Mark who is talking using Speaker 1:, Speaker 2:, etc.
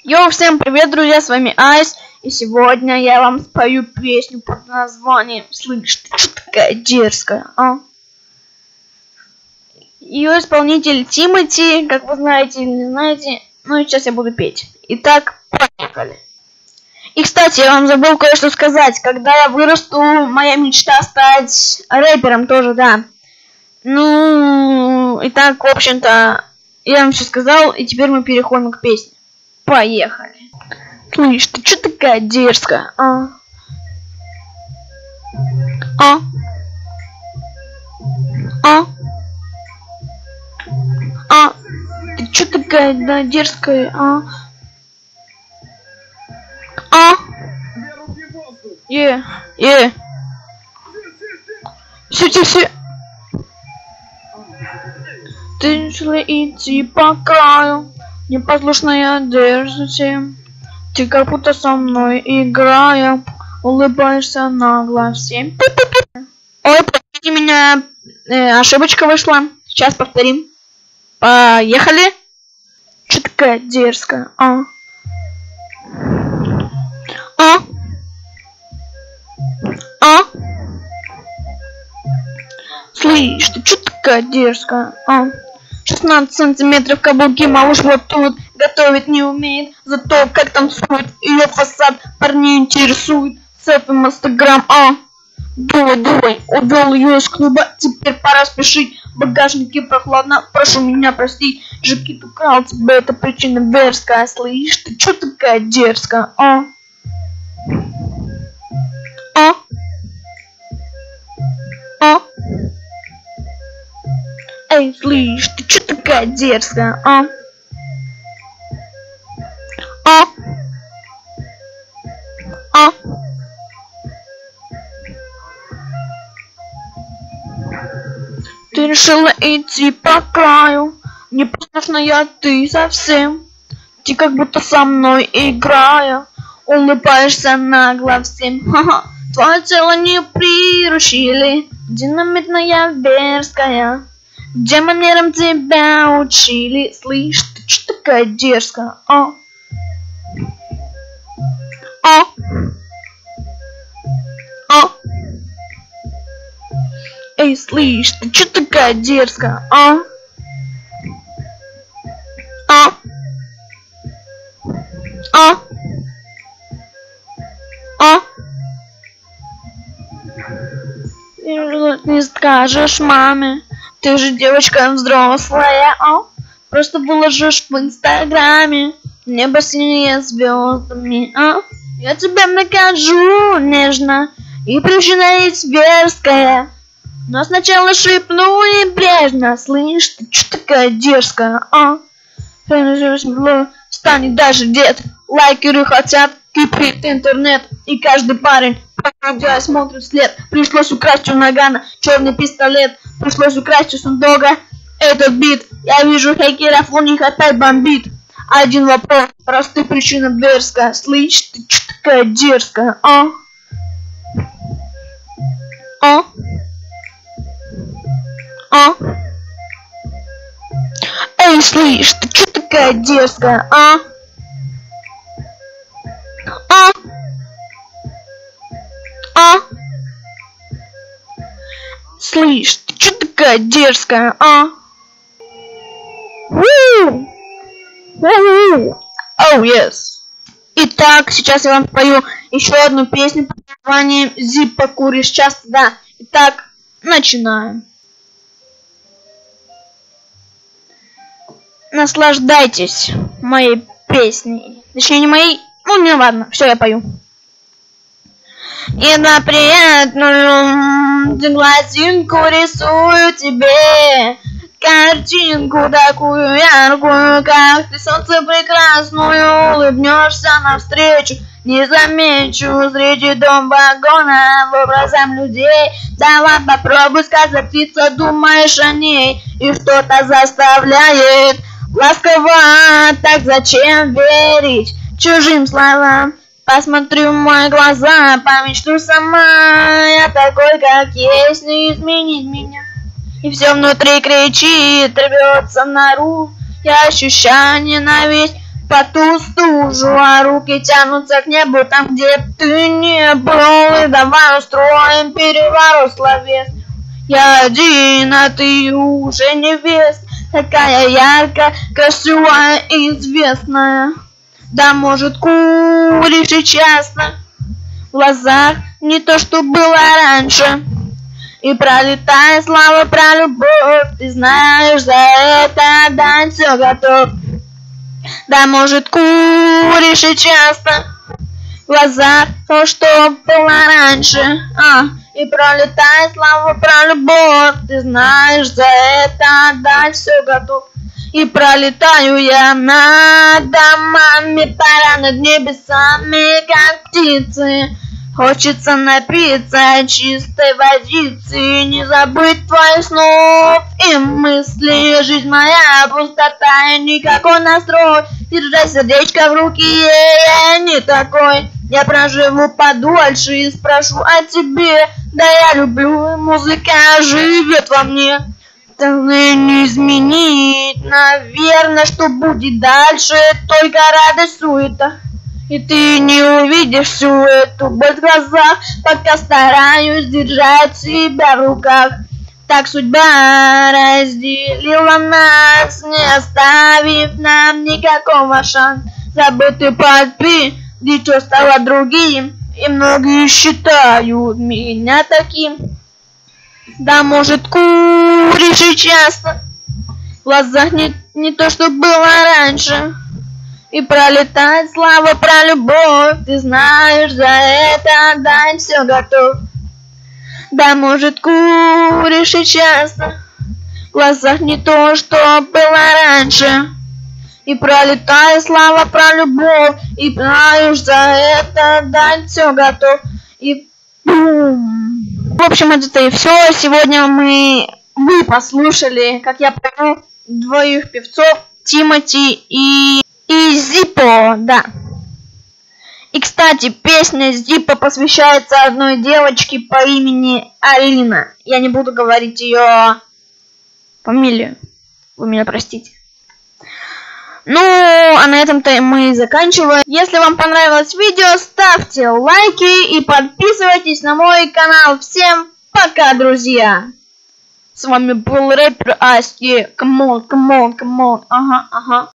Speaker 1: Йоу, всем привет, друзья, с вами Айс, и сегодня я вам спою песню под названием «Слышь, ты чё такая дерзкая, а?» Ее исполнитель Тимати, как вы знаете или не знаете, ну и сейчас я буду петь. Итак, поехали. И, кстати, я вам забыл кое-что сказать. Когда я вырасту, моя мечта стать рэпером тоже, да. Ну, итак, в общем-то, я вам все сказал, и теперь мы переходим к песне. Поехали. Слышь, ты чё такая дерзкая, а? А? А? А? Ты чё такая, да, дерзкая, а? А? Все. Ты решила идти по краю, непослушная дерзкая. Ты как будто со мной играя, улыбаешься нагло всем. Ой, простите меня, ошибочка вышла. Сейчас повторим. Поехали. Чё такая дерзкая, а? А? А? Слышь, ты чё такая дерзкая, а? 16 сантиметров каблуки, малыш вот тут готовить не умеет, зато как танцует, ее фасад парней интересует. Селфи в Инстаграм, а? Давай, увел ее из клуба, теперь пора спешить. В багажнике прохладно, прошу меня простить. Жакет украл тебе, это причина дерзкая. Слышь, ты чё такая дерзкая, а? А? А? Эй, слышь, ты чё такая дерзкая, а? А? А? Ты решила идти по краю, непослушная ты совсем. Ты как будто со мной играя, улыбаешься нагло всем. Ха-ха. Твое тело не приручили, динамитная дерзкая. Где манерам тебя учили? Слышь, ты чё такая дерзкая, а? А? А? Эй, слышь, ты чё такая дерзкая, а? А? А? А? Ты не скажешь маме, ты же девочка взрослая, а? Просто выложишь в Инстаграме небо синее звездами, а? Я тебя накажу нежно, и причина есть дерзкая. Но сначала шепну небрежно. Слышь, ты чё такая дерзкая, а? Станет даже дед. Лайкеры хотят, кипит интернет. И каждый парень, правда, смотрит вслед. Пришлось украсть у Нагана черный пистолет. Пришлось украсть у Сундога этот бит. Я вижу хейкеров, у них опять бомбит. Один вопрос, простая причина дерзкая. Слышь, ты чё такая дерзкая, а? А? А? Эй, слышь, ты чё такая дерзкая, а? А? А? Слышь, ты чё такая дерзкая, а? Oh, yes. Итак, сейчас я вам спою еще одну песню под названием «Зиппо куришь часто», да. Итак, начинаем. Наслаждайтесь моей песней. Точнее, не моей. Ну, не ладно. Все, я пою. И на приятную глазинку рисую тебе картинку такую яркую, как ты, солнце прекрасную. Улыбнешься навстречу, не замечу среди дом вагона образом людей. Давай попробуй сказать, птица, думаешь о ней, и что-то заставляет ласково, так зачем верить чужим словам? Посмотри в мои глаза, помечтуй сама. Я такой, как есть, не изменить меня. И все внутри кричит, рвется наружу. Я ощущаю ненависть по ту стужу, а руки тянутся к небу там, где б ты не был. И давай устроим переворот словес. Я один, а ты уже невест. Такая яркая, красивая и известная. Да, может, куришь и часто. В глазах не то, что было раньше. И пролетает слава про любовь. Ты знаешь, за это отдать все готов. Да, может, куришь и часто. В глазах то, что было раньше. И пролетает слава про любовь. Ты знаешь, за это отдать все готов. И пролетаю я над домами, паря над небесами, как птицы. Хочется напиться чистой водицы, не забыть твоих снов и мыслей. Жизнь моя пустота и никакой настрой. Держать сердечко в руке, я не такой. Я проживу подольше и спрошу о тебе. Да, я люблю, музыка живет во мне. Не изменить, наверное, что будет дальше, только радость, суета. И ты не увидишь всю эту боль в глазах, пока стараюсь держать себя в руках. Так судьба разделила нас, не оставив нам никакого шанса. Забытый подпи, стало другим, и многие считают меня таким. Да, может, куришь и часто. В глазах не то, что было раньше. И пролетает слава про любовь. Ты знаешь, за это отдать все готов. Да, может, куришь и часто. В глазах не то, что было раньше. И пролетает слава про любовь. И знаешь, за это отдать все готов. И бум. В общем, это и все. Сегодня вы послушали, как я пою двоих певцов, Тимати и Зиппо, да. И, кстати, песня Зиппо посвящается одной девочке по имени Алина. Я не буду говорить ее фамилию. Вы меня простите. Ну, а на этом-то мы заканчиваем. Если вам понравилось видео, ставьте лайки и подписывайтесь на мой канал. Всем пока, друзья! С вами был рэпер Асти. Come on, come on, come on. Ага.